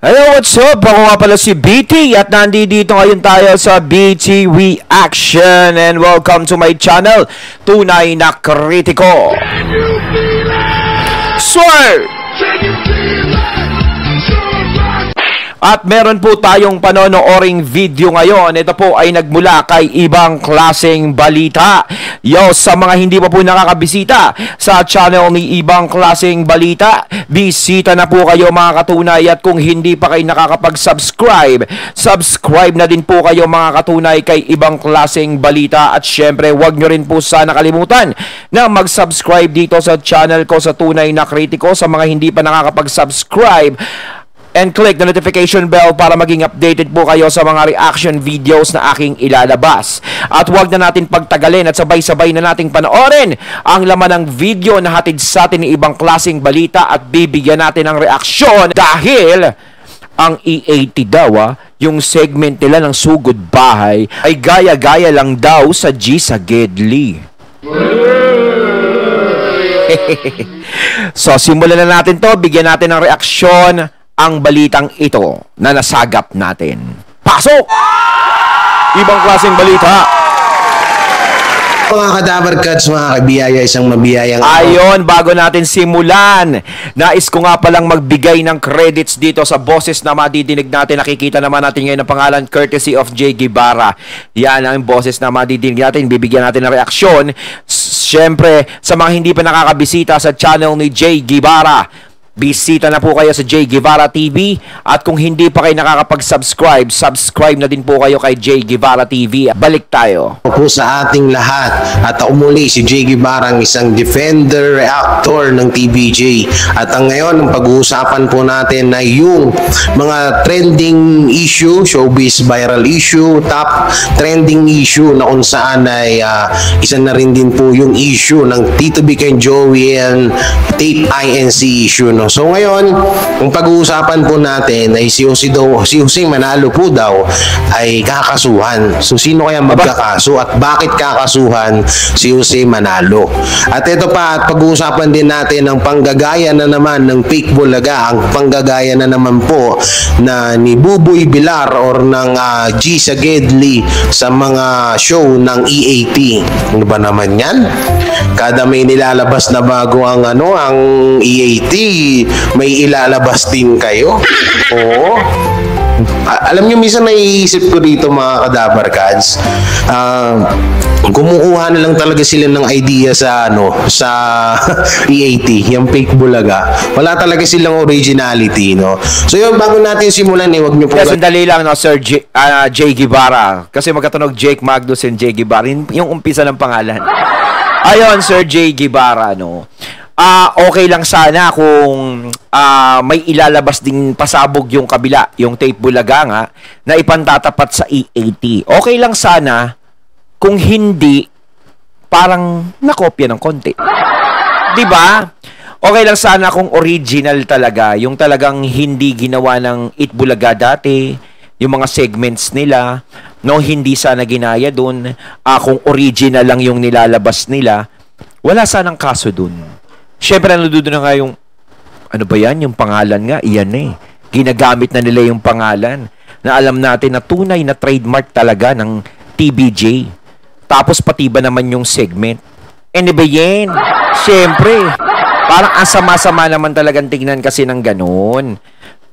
Hello, what's up? Ako nga pala si BT at nandito ngayon tayo sa BT Reaction and welcome to my channel, Tunay na Kritiko. Sir! At meron po tayong panonooring video ngayon. Ito po ay nagmula kay Ibang Klaseng Balita. Yo, sa mga hindi pa po nakakabisita sa channel ni Ibang Klaseng Balita, bisita na po kayo mga katunay. At kung hindi pa kayo nakakapag-subscribe, subscribe na din po kayo mga katunay kay Ibang Klaseng Balita. At syempre, huwag nyo rin po sana kalimutan na mag-subscribe dito sa channel ko sa Tunay na Kritiko. Sa mga hindi pa nakakapag-subscribe, and click the notification bell para maging updated po kayo sa mga reaction videos na aking ilalabas. At huwag na natin pagtagalin at sabay-sabay na nating panoorin ang laman ng video na hatid sa atin ni Ibang Klaseng Balita at bibigyan natin ng reaksyon dahil ang E80 daw, yung segment nila ng Sugod Bahay ay gaya-gaya lang daw sa G sa Gedli. So simulan na natin to, bigyan natin ng reaksyon ang balitang ito na nasagap natin. Pasok! Ibang Klaseng Balita. Mga Kadaver Cats, mga kabiyaya, isang mabiyayang Ayon, bago natin simulan, nais ko nga palang magbigay ng credits dito sa boses na madidinig natin. Nakikita naman natin ngayon ang pangalan, courtesy of J. Guevara. Yan ang boses na madidinig natin. Bibigyan natin ng reaksyon. Siyempre, sa mga hindi pa nakakabisita sa channel ni J. Guevara, bisita na po kayo sa J. Guevara TV. At kung hindi pa kayo nakakapag-subscribe, subscribe na din po kayo kay J. Guevara TV. Balik tayo po sa ating lahat. At ako muli si J. Guevara, ang isang defender, reactor ng TVJ. At ang ngayon, ang pag-uusapan po natin ay yung mga trending issue, showbiz viral issue, top trending issue na kung saan ay isa na rin din po yung issue ng Tito Vic and Joey and Tape INC issue. No? So ngayon, kung pag-uusapan po natin ay si Jose Manalo po daw ay kakasuhan. So sino kaya magkakaso at bakit kakasuhan si Jose Manalo? At ito pa, at pag-uusapan din natin ang panggagaya na naman ng fake bulaga, ang panggagaya na naman po na ni Buboy Bilar or ng G sa Gedli sa mga show ng E80. Ano ba naman yan? Kada may nilalabas na bago ang ang E80, may ilalabas din kayo. Oo. Alam niyo, minsan naiisip ko dito mga Kadaver Cats, kumukuha na lang talaga sila ng idea sa sa E80, yung fake bulaga. Wala talaga silang originality, no? So yun, bago natin simulan, wag niyo po. Sandali lang, no, Sir J. Guevara. Kasi magkatunog Jake Magnus and J. Guevara. Yung umpisa ng pangalan. Ayon, Sir J. Guevara, no? Okay lang sana kung may ilalabas din pasabog yung kabila, yung tape bulaga nga, na ipantatapat sa E80. Okay lang sana kung hindi parang nakopya ng konti. Diba? Okay lang sana kung original talaga, yung talagang hindi ginawa ng Itbulaga dati, yung mga segments nila, no, hindi sana ginaya dun. Kung original lang yung nilalabas nila, wala sanang kaso dun. Siyempre, nadududo na nga yung, ano ba yan? Yung pangalan nga, iyan eh. Ginagamit na nila yung pangalan na alam natin na tunay na trademark talaga ng TVJ. Tapos pati ba naman yung segment? Ano ba yan? Siyempre, parang ang sama-sama naman talagang tignan kasi ng ganun.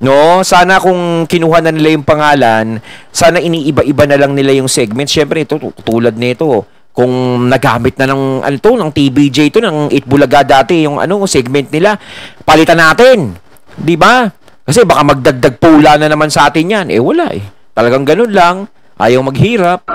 No, sana kung kinuha na nila yung pangalan, sana iniiba-iba na lang nila yung segment. Siyempre, ito, tulad nito. Kung nagamit na ng ng TVJ to, ng Itbulaga dati, yung segment nila, palitan natin. 'Di ba? Kasi baka magdagdag pula na naman sa atin 'yan. Wala eh. Talagang ganun lang. Ayaw maghirap.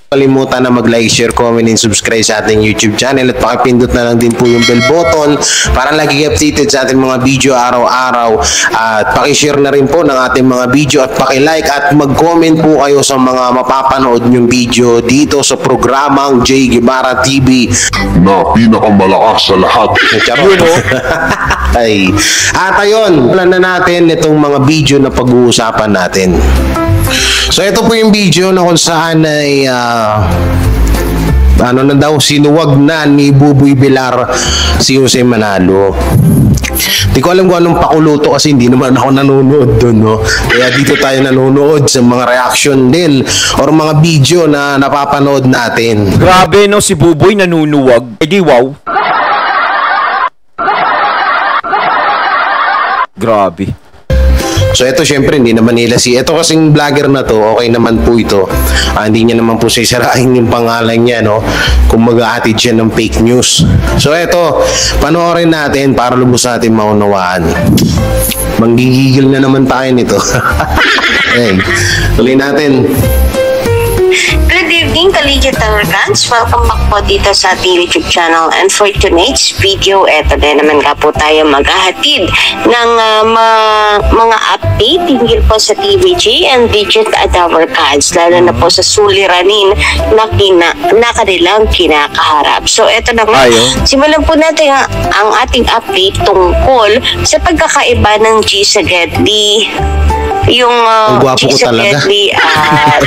Kalimutan na mag-like, share, comment, and subscribe sa ating YouTube channel at pakipindot na lang din po yung bell button para lagi updated sa ating mga video araw-araw at pakishare na rin po ng ating mga video at pakilike at mag-comment po kayo sa mga mapapanood nyong video dito sa programang J. Guevara TV na pinakamalakas sa lahat. Ay. At ayun, plan na natin itong mga video na pag-uusapan natin. So ito po yung video na kung saan ay sinuwag na ni Buboy Bilar si Jose Manalo. Di ko alam kung anong pakuluto kasi hindi naman ako nanonood doon, no? Kaya dito tayo nanonood sa mga reaction din or mga video na napapanood natin. Grabe no, si Buboy nanunuwag. Eh di wow. Grabe. So ito syempre hindi naman nila ito kasing vlogger na to, okay naman po ito. Hindi niya naman po sisirain yung pangalan niya, no? Kung mag-aatid siya ng fake news. So ito, panoorin natin para lubos natin maunawaan. Manggigigil na naman tayo nito. Okay, tuloy natin. Good evening, Collegiate Americans. Welcome back po dito sa ating YouTube channel. And for tonight's video, eto din naman nga po tayo maghahatid ng mga update tingil po sa TVJ and Digit at our cards, lalo na po sa suliranin na kanilang kinakaharap. So eto na nga, simulan po natin ang ating update tungkol sa pagkakaiba ng G sa Gedli. Yung G sa Gedli at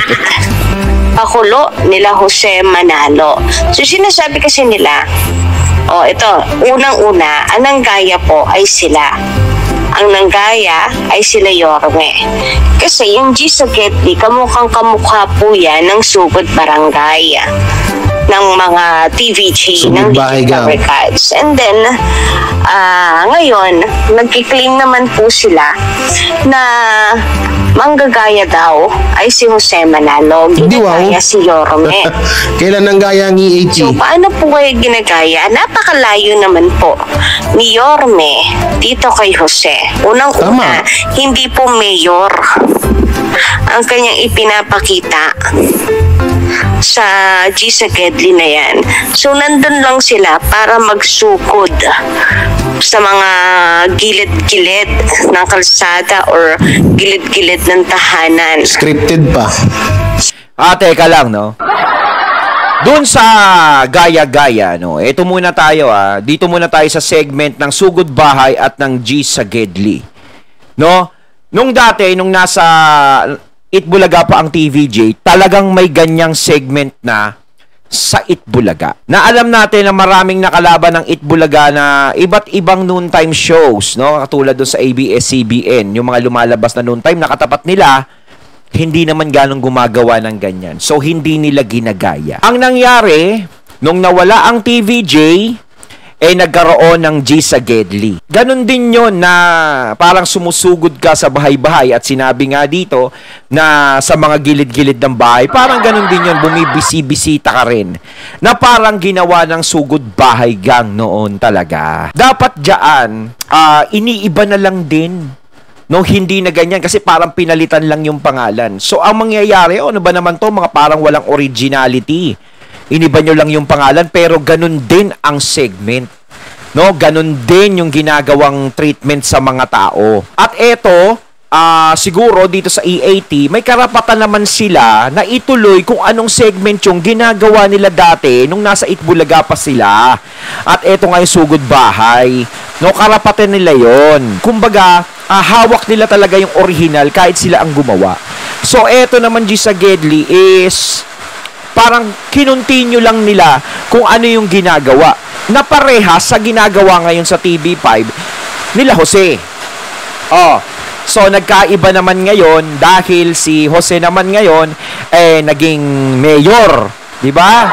pakulo nila Jose Manalo. So sinasabi kasi nila, ito, unang-una, ang nanggaya po ay sila. Ang nanggaya ay sila Yorme. Kasi yung G sa Gedli, kamukhang-kamukha po yan ng Sugod Barangay ng mga TVG, ng Digital Records. And then, ngayon, nagkiklaim naman po sila na manggagaya daw ay si Jose Manalo. Ginagaya si Yorme. Kailan nanggaya ang EAT? So, paano po kayo ginagaya? Napakalayo naman po ni Yorme dito kay Jose. Unang-una, hindi po mayor ang kanyang ipinapakita sa G sa Gedli na yan. So, nandun lang sila para magsukod sa mga gilid-gilid ng kalsada or gilid-gilid ng tahanan. Scripted pa. Teka lang, no? Doon sa gaya-gaya, no? Ito muna tayo, Dito muna tayo sa segment ng Sugod Bahay at ng G sa Gedli. No? Nung dati, nung nasa Itbulaga pa ang TVJ, talagang may ganyang segment na sa Itbulaga. Na alam natin na maraming nakalaban ng Itbulaga na iba't ibang noontime shows, no? Katulad doon sa ABS-CBN, yung mga lumalabas na noontime, nakatapat nila, hindi naman ganong gumagawa ng ganyan. So, hindi nila ginagaya. Ang nangyari, nung nawala ang TVJ, nagkaroon ng G sa Gedli. Ganon din yon na parang sumusugod ka sa bahay-bahay at sinabi nga dito na sa mga gilid-gilid ng bahay, parang ganon din yon, bumibisi-bisita ka rin. Na parang ginawa ng Sugod Bahay Gang noon talaga. Dapat dyan, iniiba na lang din. No, hindi na ganyan kasi parang pinalitan lang yung pangalan. So, ang mangyayari, ano ba naman to? Mga parang walang originality. Iniba nyo lang yung pangalan pero ganun din ang segment. No, ganun din yung ginagawang treatment sa mga tao. At eto, siguro dito sa EAT, may karapatan naman sila na ituloy kung anong segment yung ginagawa nila dati nung nasa Itbulaga pa sila. At eto nga yung Sugod Bahay. No, karapatan nila yon. Kumbaga, hawak nila talaga yung original kahit sila ang gumawa. So, eto naman G sa Gedli is parang kinontinue lang nila kung ano yung ginagawa na parehas sa ginagawa ngayon sa TV5 nila Jose. So nagkaiba naman ngayon dahil si Jose naman ngayon naging mayor, di ba?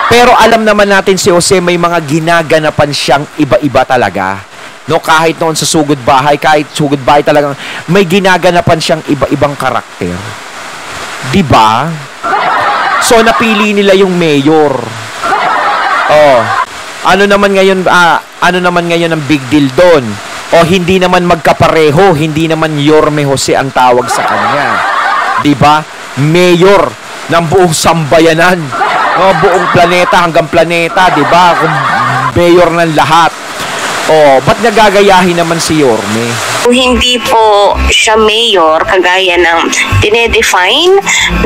Pero alam naman natin si Jose may mga ginaganapan siyang iba-iba talaga. No, kahit noon sa Sugod Bahay, kahit Sugod Bahay talagang may ginaganapan siyang iba-ibang karakter. Di ba? So, napili nila yung mayor. Ano naman ngayon ang big deal doon? Hindi naman magkapareho, hindi naman Yorme Jose ang tawag sa kanya. 'Di ba? Mayor ng buong sambayanan. Buong planeta hanggang planeta, 'di ba? Mayor ng lahat. Ba't nagagayahin naman si Yorme? Kung hindi po siya mayor, kagaya ng dinedefine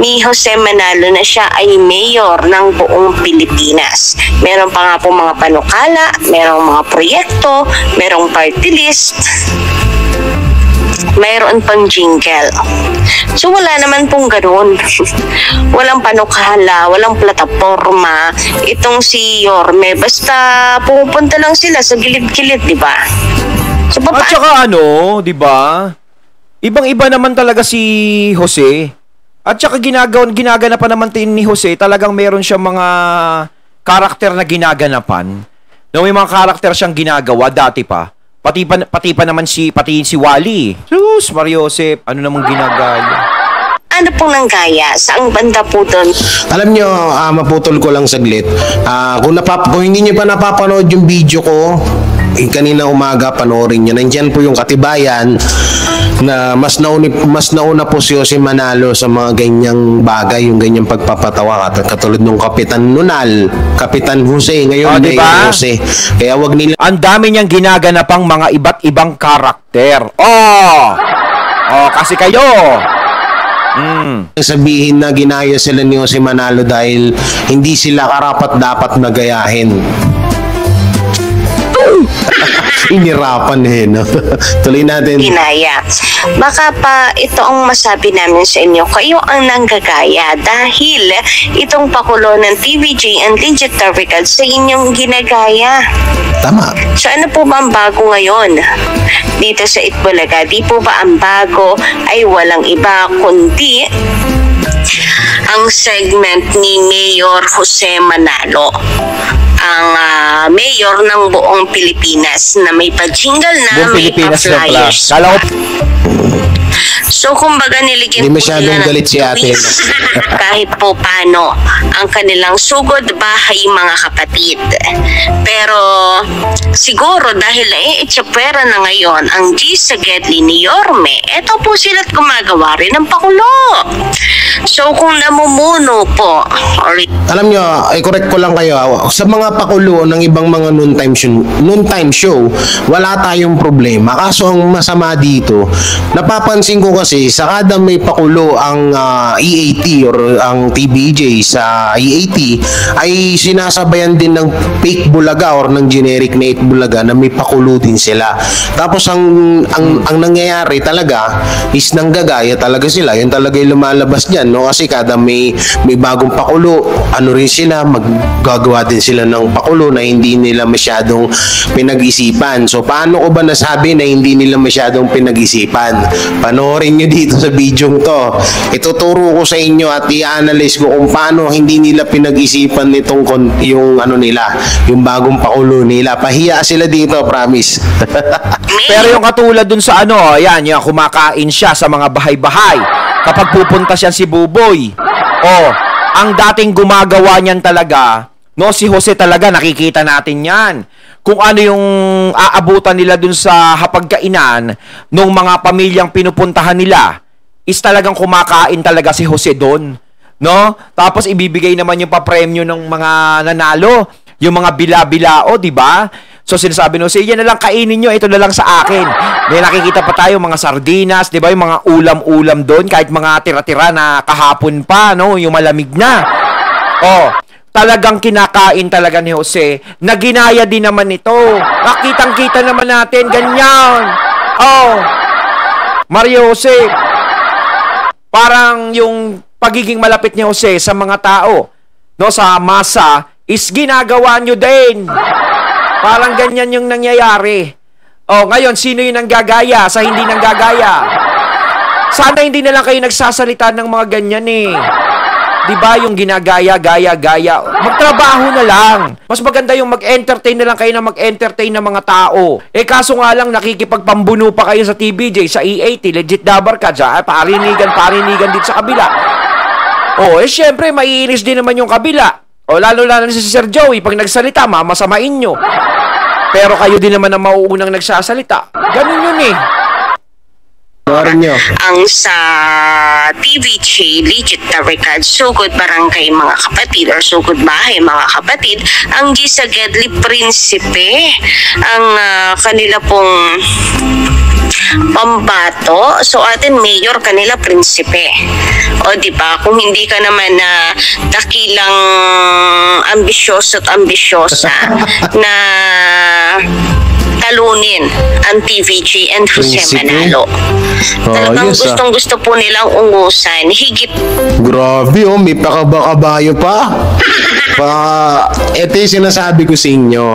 ni Jose Manalo na siya ay mayor ng buong Pilipinas. Meron pa nga po mga panukala, merong mga proyekto, merong party list, mayroon pang jingle. So wala naman pong ganoon. Walang panukala, walang plataforma. Itong si Yorme, basta pupunta lang sila sa gilid-gilid, di ba? So, At saka ano, di ba? Ibang-iba naman talaga si Jose. At saka ginaganapan naman ni Jose, talagang meron siyang mga karakter na ginaganapan. No, may mga karakter siyang ginagawa dati pa. Pati pa naman si Wally. Sus, Mario Joseph, ano namang ginagaya? Ano pong nanggaya? Saang banda po doon? Alam nyo, maputol ko lang saglit. Kung hindi nyo pa napapanood yung video ko, kanina umaga panoorin nyo. Nandyan po yung katibayan na mas nauna po si Jose Manalo sa mga ganyang bagay, yung ganyang pagpapatawa. Katulad nung Kapitan Nunal, Kapitan Jose, ngayon diba? Jose. Kaya wag nila... Ang dami niyang ginaganapang mga iba't ibang karakter. Kasi kayo... sabihin na ginaya sila ni Jose Manalo dahil hindi sila karapat-dapat na gayahin. Inirapan no? Tuloy natin. Ginaya. Baka pa ito ang masabi namin sa inyo, kayo ang nanggagaya dahil itong pakulo ng TVJ and Digital Records sa inyong ginagaya. Tama. So ano po ba ang bago ngayon? Dito sa Itbulaga, di po ba ang bago ay walang iba kundi ang segment ni Mayor Jose Manalo, ang mayor ng buong Pilipinas na may pa-jingle na, buong may Pilipinas pa-flyers. Kala ko... So kumbaga niligyan Hindi po masyadong nila ng galit si ate. twist kahit po paano ang kanilang sugod bahay mga kapatid. Pero siguro dahil naiitsapwera na ngayon ang G sa Gedli ni Yorme, eto po sila't gumagawa rin ng pakulo. So kung namumuno po or... Alam nyo, correct ko lang kayo, sa mga pakulo ng ibang mga noontime show, wala tayong problema. Kaso ang masama dito, napapansin ko kasi sa kada may pakulo ang EAT or ang TBJ sa EAT ay sinasabayan din ng fake bulaga or ng generic na bulaga na may pakulo din sila. Tapos ang nangyayari talaga is nanggagaya talaga sila. Yun talaga yung lumalabas diyan, no? Kasi kada may bagong pakulo, ano rin sila, maggagawa din sila ng pakulo na hindi nila masyadong pinag-isipan. So paano ko ba nasabi na hindi nila masyadong pinag-isipan? Panoorin nyo dito sa video to. Ituturo ko sa inyo at i-analyze ko kung paano hindi nila pinag-isipan nitong yung yung bagong pakulo nila. Pahiya sila dito, promise. Pero yung katulad dun sa yung kumakain siya sa mga bahay-bahay kapag pupunta siya si Buboy. Ang dating gumagawa niyan talaga, no, si Jose talaga, nakikita natin yan. Kung ano yung aabutan nila dun sa hapagkainan nung mga pamilyang pinupuntahan nila, is talagang kumakain talaga si Jose doon, no? Tapos ibibigay naman yung papremyo ng mga nanalo, yung mga bila-bilao, di ba? So sinasabi no, sige, yan na lang kainin nyo, ito na lang sa akin. May nakikita pa tayo mga sardinas, di ba? Yung mga ulam-ulam doon, kahit mga tira-tira na kahapon pa, no? Yung malamig na. Talagang kinakain talaga ni Jose. Naginaya din naman ito. Nakitang-kita naman natin, ganyan. Mario Jose, parang yung pagiging malapit ni Jose sa mga tao, no, sa masa, is ginagawa nyo din. Parang ganyan yung nangyayari. Ngayon, sino yung nanggagaya sa hindi nanggagaya? Sana hindi na lang kayo nagsasalita ng mga ganyan eh. Diba yung ginagaya, gaya. Magtrabaho na lang. Mas maganda yung mag-entertain na lang kayo na mag-entertain ng mga tao. Kaso nga lang nakikipagpambuno pa kayo sa TBJ, sa EAT, legit dabar ka dyan. Parinigan dito sa kabila. Syempre, maiinis din naman yung kabila. Lalo na si Sir Joey, pag nagsalita, mamasamain nyo. Pero kayo din naman ang mauunang nagsasalita. Ganun yun eh. Ang sa TVJ, legit na record, sugod barangay mga kapatid or sugod bahay mga kapatid, ang Gisa Gedli Prinsipe, ang kanila pong pambato. So atin mayor, kanila prinsipe. Diba? Kung hindi ka naman na dakilang ambisyoso at ambisyosa na talunin ang TVG and Jose Prinsipe. Manalo. Talagang yes, gustong-gusto po nilang ungusan. Higit Grabe, may pakabakabayo pa. Ito yung sinasabi ko sa inyo.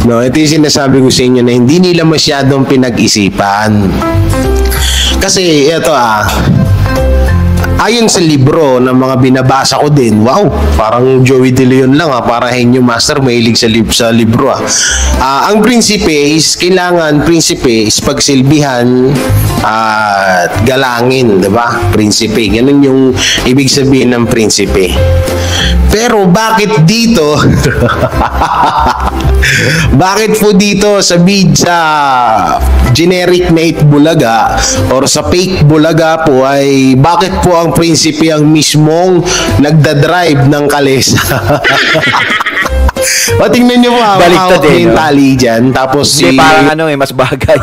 No, ito yung sinasabi ko sa inyo na hindi nila masyadong pinag-isipan. Kasi ito ayon sa libro ng mga binabasa ko din, wow, parang Joey De Leon lang para henyo master, mahilig sa libro ang prinsipe is kailangan pagsilbihan at galangin, diba? Prinsipe, ganun yung ibig sabihin ng prinsipe. Pero bakit dito bakit po dito sa generic na Itbulaga or sa fake Bulaga po ay bakit po ang prinsipe ang mismong nagdadrive ng kalesa? O tingnan nyo po Baliktad yung tali dyan. Tapos parang mas bagay.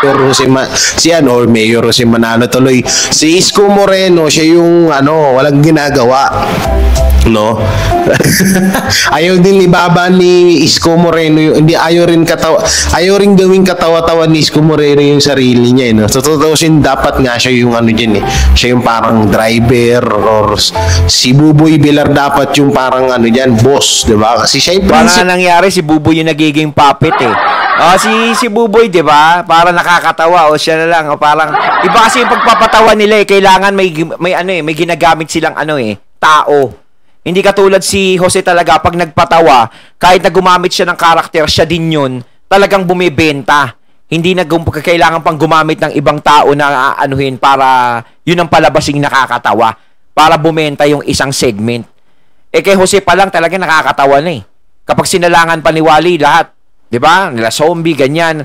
Mayor Jose Manalo tuloy. Si Isko Moreno, siya yung walang ginagawa. No? Ayaw din ibaba ni Isko Moreno ayaw rin gawing katawa-tawa ni Isko Moreno yung sarili niya no? So tutusin dapat nga siya yung siya yung parang driver or si Buboy Villar dapat yung parang boss, di ba? Kasi siya yung parang nangyari si Buboy yung nagiging puppet si Buboy, di ba? Parang nakakatawa siya na lang parang iba kasi yung pagpapatawa nila kailangan may ginagamit silang tao. Hindi katulad si Jose talaga pag nagpatawa, kahit na gumamit siya ng karakter, siya din yun, talagang bumibenta. Hindi na kailangan pang gumamit ng ibang tao na para yun ang palabasing nakakatawa, para bumenta yung isang segment. Kay Jose pa lang talaga nakakatawa na Kapag sinalangan pa ni Wally lahat, di ba? Nila Zombie, ganyan.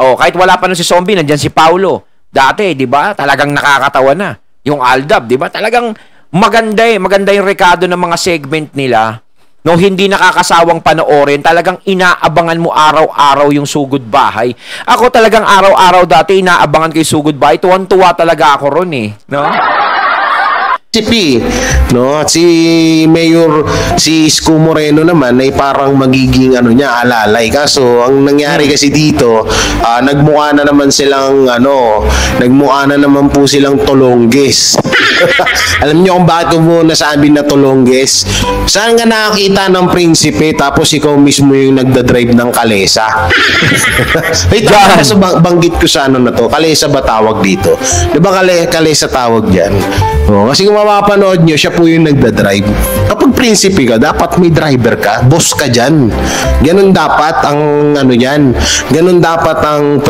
Kahit wala pa nun si Zombie, nandyan si Paulo. Dati, di ba? Talagang nakakatawa na. Yung Aldab, di ba? Talagang maganda yung rekado ng mga segment nila. No, hindi nakakasawang panoorin. Talagang inaabangan mo araw-araw yung Sugod Bahay. Ako talagang araw-araw dati inaabangan ko yung Sugod Bahay. Tuwan-tuwa talaga ako ron no? No, si Isko Moreno naman ay parang magiging alalay. Kaso ang nangyari kasi dito, nagmukha na naman po silang tolongges. Alam niyo kung bakit mo nasabi na tolongges? Saan nga nakakita ng prinsipe tapos ikaw mismo yung nagdadrive ng kalesa? Banggit ko sa na to, kalesa ba tawag dito? Di ba kalesa tawag dyan? Kasi kung mapapanood nyo, siya po yung nagdadrive. Kapag prinsipe ka, dapat may driver ka, boss ka dyan. Ganun dapat ang ganun dapat ang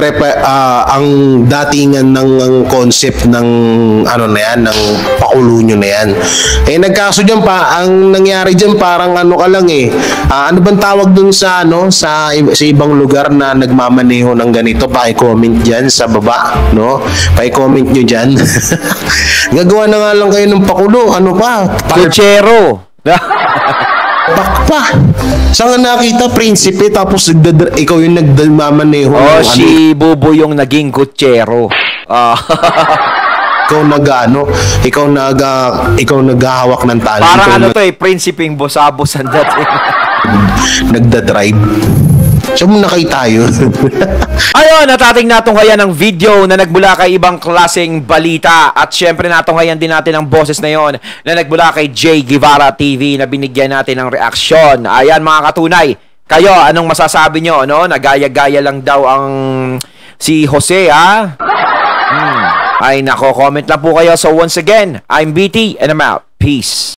ang datingan ng concept ng ng pakulo nyo na yan. Nagkaso dyan ang nangyari dyan parang ka lang ano bang tawag dun sa ibang lugar na nagmamaneho ng ganito, paki-comment dyan sa baba, no? Paki-comment nyo dyan. Gagawa na nga lang kayo ng pakulo, Kutsero. Bakpa. Saan nga nakita prinsipe tapos ikaw yung nagmamaneho? Si Buboy yung naging kutsero. Ikaw naghahawak ng tali. Parang prinsipeng bosabos ang dating. Nagdadrive. So muna kayo tayo. Ayun, natating natunghayan ng video na nagmula kay ibang klaseng balita. At syempre natunghayan din natin ang boses na yon na nagmula kay Jay Guevara TV na binigyan natin ng reaksyon. Ayan mga katunay, kayo anong masasabi nyo? Nagaya-gaya lang daw ang si Jose Ay nako, comment lang po kayo. So once again, I'm BT and I'm out. Peace.